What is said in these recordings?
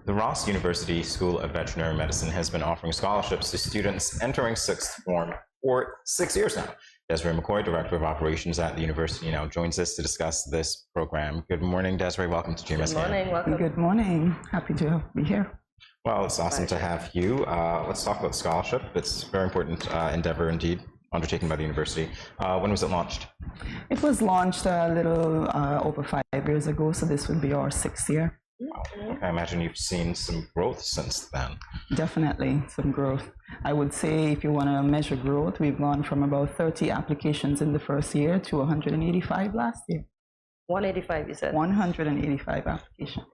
The Ross University School of Veterinary Medicine has been offering scholarships to students entering sixth form for 6 years now. Desirée Mc Koy, Director of Operations at the university, now joins us to discuss this program. Good morning, Desirée. Welcome to GMSKN. Good morning. Welcome. Good morning. Happy to be here. Well, it's awesome to have you. Let's talk about scholarship. It's a very important endeavor indeed, undertaken by the university. When was it launched? It was launched a little over 5 years ago, so this will be our 6th year. Wow. I imagine you've seen some growth since then. Definitely some growth. I would say if you want to measure growth, we've gone from about 30 applications in the first year to 185 last year. 185, you said? 185 applications.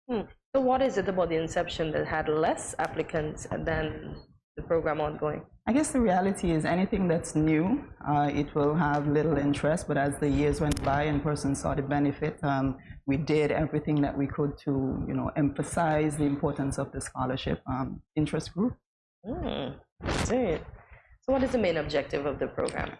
So what is it about the inception that had less applicants than the program ongoing? I guess the reality is anything that's new, it will have little interest, but as the years went by and persons saw the benefit, we did everything that we could to, emphasize the importance of the scholarship. Interest grew. That's it. So what is the main objective of the program?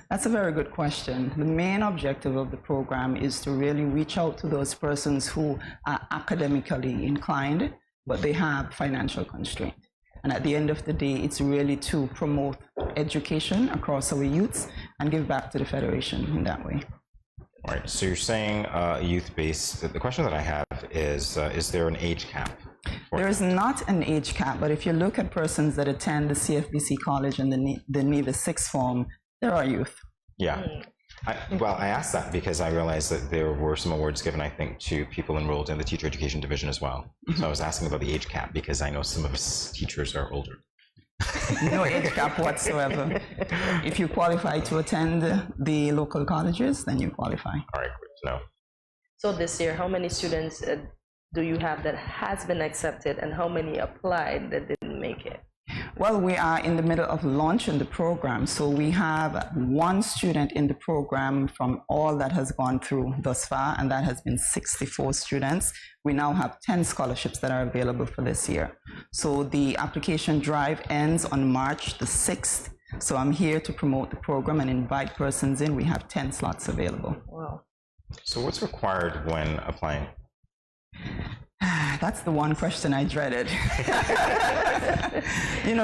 That's a very good question. The main objective of the program is to really reach out to those persons who are academically inclined, but they have financial constraints. And at the end of the day, it's really to promote education across our youths and give back to the Federation in that way. All right, so you're saying youth-based. The question that I have is there an age cap? There is not an age cap, but if you look at persons that attend the CFBC College and the Nevis Sixth Form, there are youth. Yeah. I asked that because I realized that there were some awards given, I think, to people enrolled in the teacher education division as well. So I was asking about the age cap because I know some of us teachers are older. No age cap whatsoever. If you qualify to attend the local colleges, then you qualify. All right, good to know. So this year, how many students do you have that has been accepted, and how many applied that didn't make it? Well, we are in the middle of launching the program, so we have 1 student in the program from all that has gone through thus far, and that has been 64 students. We now have 10 scholarships that are available for this year. So the application drive ends on March the 6th. So I'm here to promote the program and invite persons in. We have 10 slots available. Wow. So what's required when applying? That's the one question I dreaded.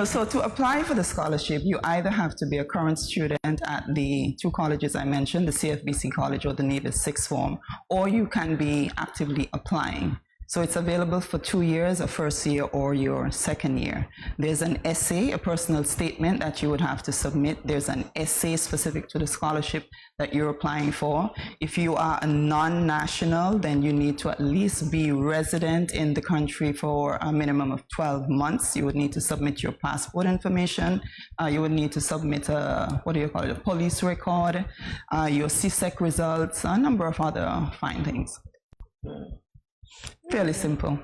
So to apply for the scholarship, you either have to be a current student at the 2 colleges I mentioned, the CFBC College or the Nevis Sixth Form, or you can be actively applying. So it's available for 2 years, a first year or your second year. There's an essay, a personal statement that you would have to submit. There's an essay specific to the scholarship that you're applying for. If you are a non-national, then you need to at least be resident in the country for a minimum of 12 months. You would need to submit your passport information. You would need to submit a police record, your CSEC results, a number of other fine things. Fairly simple.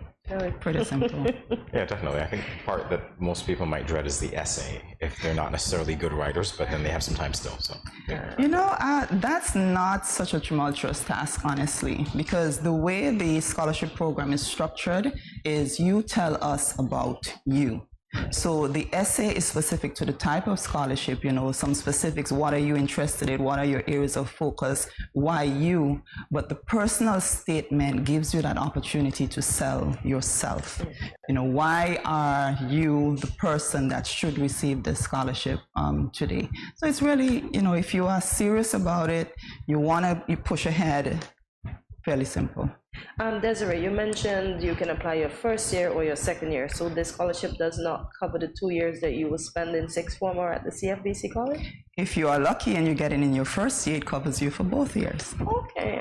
Pretty simple. Yeah, definitely. I think the part that most people might dread is the essay, if they're not necessarily good writers, but then they have some time still. So, yeah. That's not such a tumultuous task, honestly, because the way the scholarship program is structured is you tell us about you. So the essay is specific to the type of scholarship, some specifics. What are you interested in? What are your areas of focus? Why you? But the personal statement gives you that opportunity to sell yourself. Why are you the person that should receive this scholarship today? So it's really, if you are serious about it, you push ahead, fairly simple. Desirée, you mentioned you can apply your first year or your second year. So this scholarship does not cover the 2 years that you will spend in sixth form or at the CFBC college? If you are lucky and you get in your first year, it covers you for both years. Okay.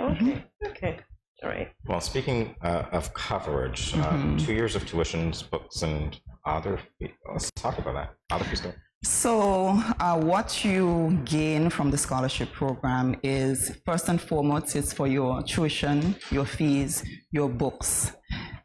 All right. Well, speaking of coverage, 2 years of tuitions, books, and other fees. Let's talk about that. Other fees. So what you gain from the scholarship program is, first and foremost, it's for your tuition, your fees, your books.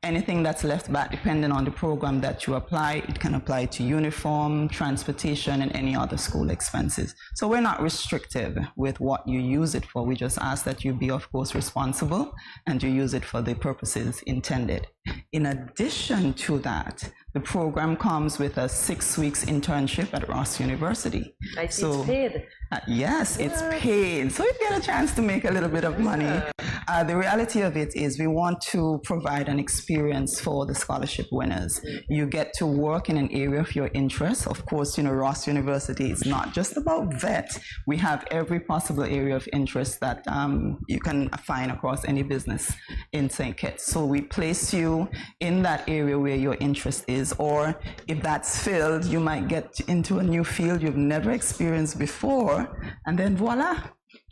Anything that's left back, depending on the program that you apply, it can apply to uniform, transportation, and any other school expenses. So we're not restrictive with what you use it for. We just ask that you be, of course, responsible and you use it for the purposes intended. In addition to that, the program comes with a 6 weeks internship at Ross University. I see, it's paid. Yes, it's paid. So if you get a chance to make a little bit of money, The reality of it is we want to provide an experience for the scholarship winners. You get to work in an area of your interest. Of course, Ross University is not just about vet. We have every possible area of interest that you can find across any business in St. Kitts. So we place you in that area where your interest is, or if that's filled, you might get into a new field you've never experienced before, and then voila,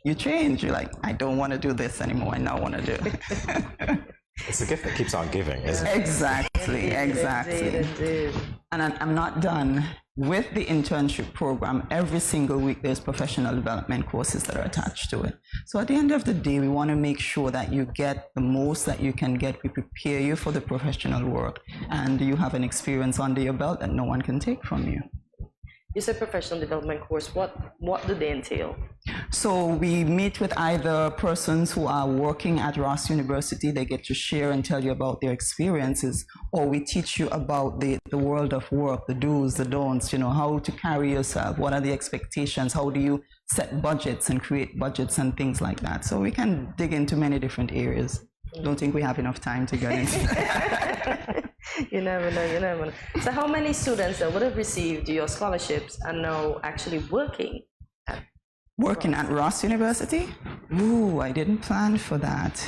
you change. You're like, I don't want to do this anymore. I now want to do it. It's a gift that keeps on giving, isn't it? Exactly. Indeed. And I'm not done. With the internship program, every single week there's professional development courses that are attached to it. So at the end of the day, we want to make sure that you get the most that you can get. We prepare you for the professional work, and you have an experience under your belt that no one can take from you. You said professional development course. What do they entail? So we meet with either persons who are working at Ross University. They get to share and tell you about their experiences, or we teach you about the world of work, the do's, the don'ts, how to carry yourself, what are the expectations, how do you set budgets and create budgets and things like that. So we can dig into many different areas. Don't think we have enough time to get into that. You never know. So how many students that would have received your scholarships are now actually working at Ross University? Ooh, I didn't plan for that.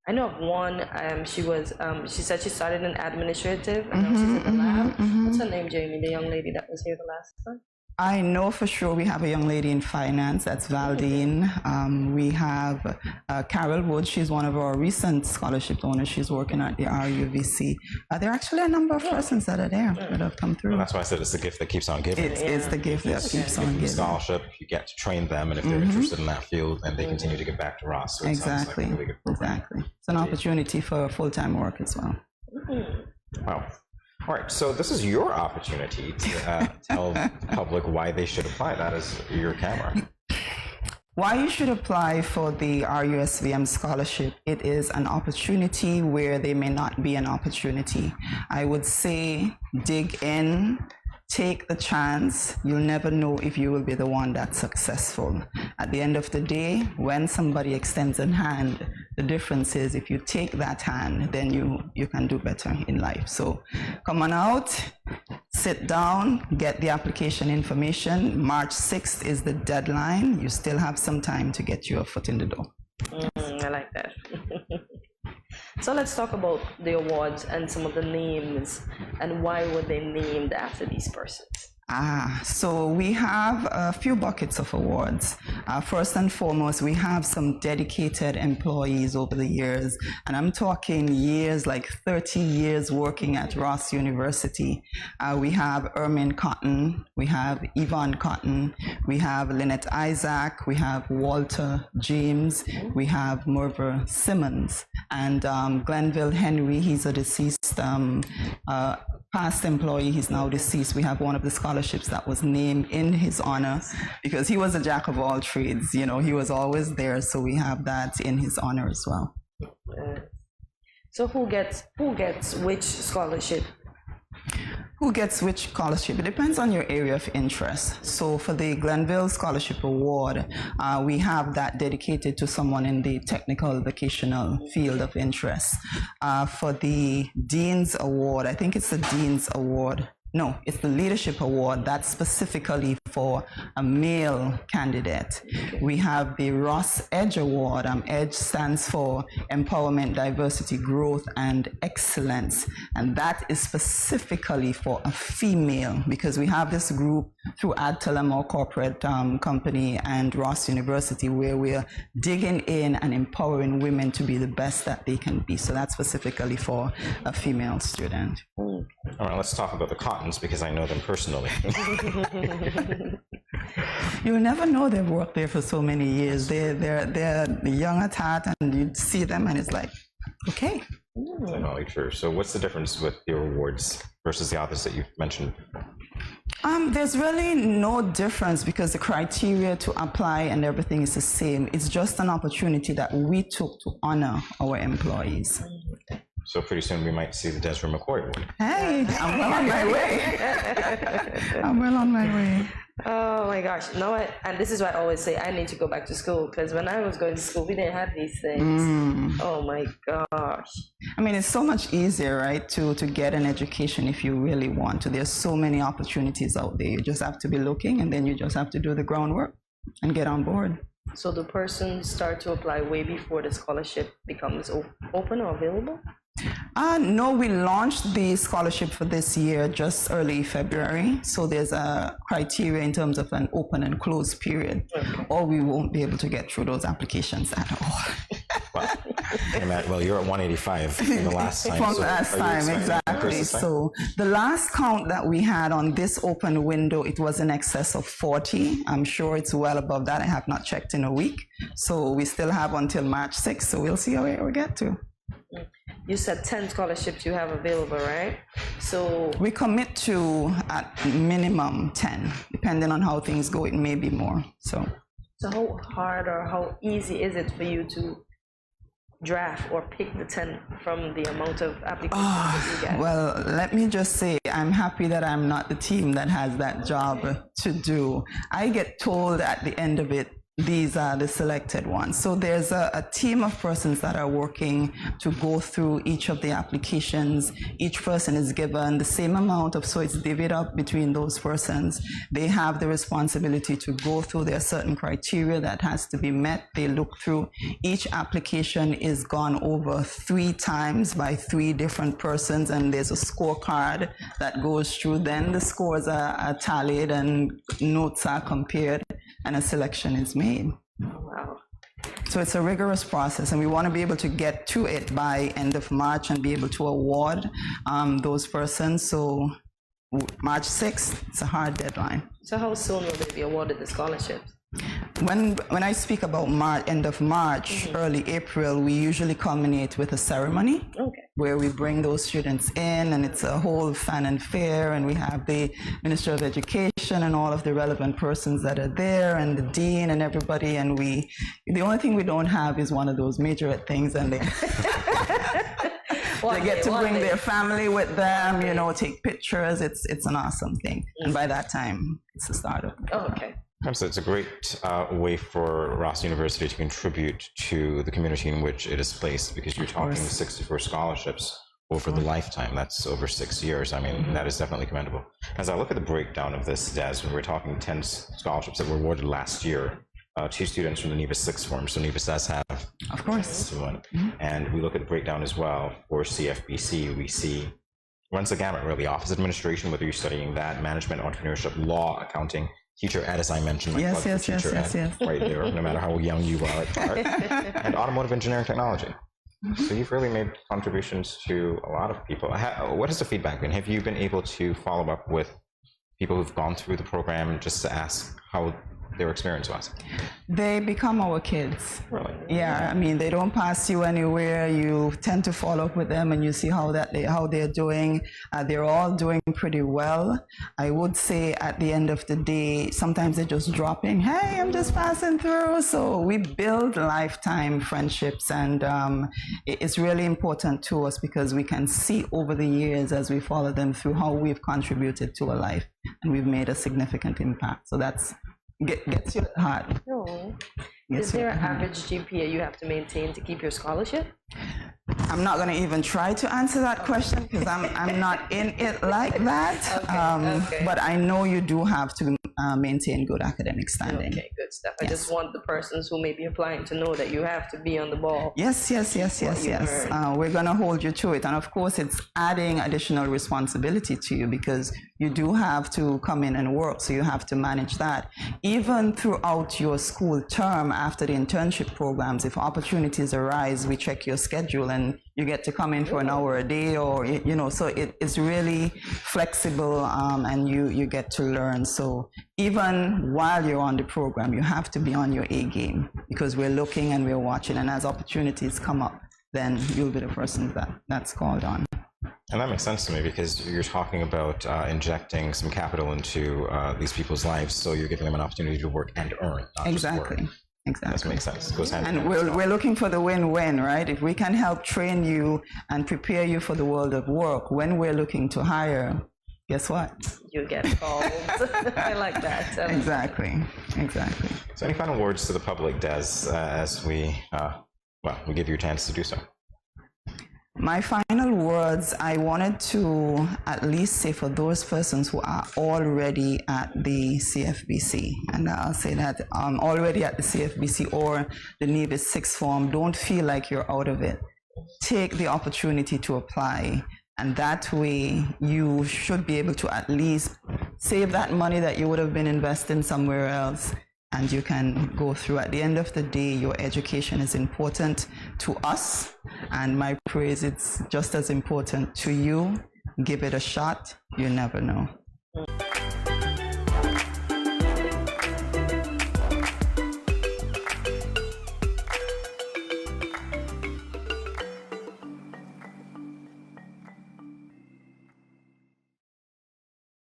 I know of one. She said she started in administrative, and now she's in the lab. What's her name, Jamie? The young lady that was here the last time. I know for sure we have a young lady in finance, that's Valdine. We have Carol Wood, she's one of our recent scholarship owners. She's working at the RUSVN. There are actually a number of persons that are there that have come through. Well, that's why I said it's the gift that keeps on giving. It is the gift that keeps on giving. Scholarship, you get to train them, and if they're interested in that field, then they continue to give back to Ross. So Exactly. Like a really good program. Exactly. It's an opportunity for full-time work as well. Wow. All right, so this is your opportunity to tell the public why they should apply. That is your camera. Why you should apply for the RUSVN scholarship. It is an opportunity where there may not be an opportunity. I would say dig in, take the chance. You'll never know if you will be the one that's successful. At the end of the day, when somebody extends a hand, the difference is if you take that hand, then you can do better in life. So come on out, sit down, get the application information. March 6th is the deadline. You still have some time to get your foot in the door. I like that. So let's talk about the awards and some of the names and why were they named after these persons. So we have a few buckets of awards. First and foremost, we have some dedicated employees over the years, and I'm talking years, like 30 years working at Ross University. We have Ermin Cotton, we have Yvonne Cotton, we have Lynette Isaac, we have Walter James, we have Merver Simmons, and Glenville Henry, he's a deceased past employee, he's now deceased. We have one of the scholarships that was named in his honor because he was a jack of all trades. He was always there, so we have that in his honor as well. So who gets which scholarship? Who gets which scholarship? It depends on your area of interest. So for the Glenville Scholarship Award, we have that dedicated to someone in the technical vocational field of interest. For the Dean's Award, I think it's the Dean's Award. No, it's the Leadership Award. That's specifically for a male candidate. We have the Ross Edge Award. EDGE stands for Empowerment, Diversity, Growth, and Excellence. And that is specifically for a female, because we have this group through Adtalem, our corporate company, and Ross University, where we're digging in and empowering women to be the best that they can be. So that's specifically for a female student. All right, let's talk about the Cottons, because I know them personally. You'll never know they've worked there for so many years. They're young at heart, and you see them and it's like, okay. Definitely true. So what's the difference with your awards versus the others that you've mentioned? There's really no difference because the criteria to apply and everything is the same. It's just an opportunity that we took to honor our employees. So pretty soon we might see the Desirée Mc Koy award. Hey, I'm well on my way. I'm well on my way. Oh my gosh. You know what? And this is why I always say I need to go back to school, because when I was going to school, we didn't have these things. Oh my gosh. I mean, it's so much easier, right, to get an education if you really want to. There's so many opportunities out there. You just have to be looking, and then you just have to do the groundwork and get on board. So the person start to apply way before the scholarship becomes open or available? No, we launched the scholarship for this year just early February. So there's a criteria in terms of an open and closed period, or we won't be able to get through those applications at all. Well, you're at 185 from the last time. From last time, exactly. So the last count that we had on this open window, it was in excess of 40. I'm sure it's well above that. I have not checked in a week. So we still have until March 6th. So we'll see how we get to. You said 10 scholarships you have available, right? So we commit to at minimum 10, depending on how things go, it may be more. So how hard or how easy is it for you to draft or pick the 10 from the amount of applications that you get? Well, let me just say, I'm happy that I'm not the team that has that job to do. I get told at the end of it, these are the selected ones. So there's a team of persons that are working to go through each of the applications. Each person is given the same amount of, so it's divided up between those persons. They have the responsibility to go through. There are certain criteria that has to be met. They look through. Each application is gone over 3 times by 3 different persons, and there's a scorecard that goes through. Then the scores are tallied and notes are compared, and a selection is made. Wow. So it's a rigorous process, and we want to be able to get to it by end of March and be able to award those persons. So March 6th, it's a hard deadline. So how soon will they be awarded the scholarships? When I speak about end of March, early April, we usually culminate with a ceremony where we bring those students in, and it's a whole fan and fair, and we have the Minister of Education and all of the relevant persons that are there, and the dean and everybody, and the only thing we don't have is one of those majorette things, and they get to bring their family with them, take pictures. It's an awesome thing. And by that time, it's the start of it. So it's a great way for Ross University to contribute to the community in which it is placed, because you're talking 64 scholarships over the lifetime. That's over 6 years. I mean, that is definitely commendable. As I look at the breakdown of this, Des, when we're talking 10 scholarships that were awarded last year, 2 students from the NEVIS sixth form, so NEVIS does have, of course, one. And we look at the breakdown as well for CFBC. We see runs the gamut, really, office administration, whether you're studying that, management, entrepreneurship, law, accounting, teacher ed, as I mentioned, yes, right there, no matter how young you are at heart, and automotive engineering technology. So you've really made contributions to a lot of people. What has the feedback been? Have you been able to follow up with people who've gone through the program just to ask how their experience was? They become our kids. Really? Yeah, I mean, they don't pass you anywhere. You tend to follow up with them, and you see how they're doing. They're all doing pretty well. I would say at the end of the day, sometimes they're just dropping, hey, I'm just passing through. So we build lifetime friendships, and it's really important to us because we can see over the years as we follow them through how we've contributed to a life, and we've made a significant impact. So that's gets you at heart. Is there an average GPA you have to maintain to keep your scholarship? I'm not going to even try to answer that question because I'm not in it like that. But I know you do have to maintain good academic standing. Okay, good stuff. I just want the persons who may be applying to know that you have to be on the ball. Yes. We're going to hold you to it. And of course, it's adding additional responsibility to you because you do have to come in and work. So you have to manage that. Even throughout your school term after the internship programs, if opportunities arise, we check your schedule and you get to come in for an hour a day or, so it's really flexible and you get to learn. So even while you're on the program, you have to be on your A game because we're looking and we're watching, and as opportunities come up, then you'll be the person that's called on. And that makes sense to me because you're talking about injecting some capital into these people's lives, so you're giving them an opportunity to work and earn, not just work. That makes sense. Goes hand in And hand. we're looking for the win-win, right? If we can help train you and prepare you for the world of work, when we're looking to hire, guess what? You get called. I like that. Exactly. So any final words to the public, Des, as we give you a chance to do so? My final words, I wanted to at least say for those persons who are already at the CFBC, and I'll say that already at the CFBC or the NEVIS sixth form, don't feel like you're out of it. Take the opportunity to apply, and that way you should be able to at least save that money that you would have been investing somewhere else, and you can go through. At the end of the day, your education is important to us, and my praise, it's just as important to you. Give it a shot. You never know.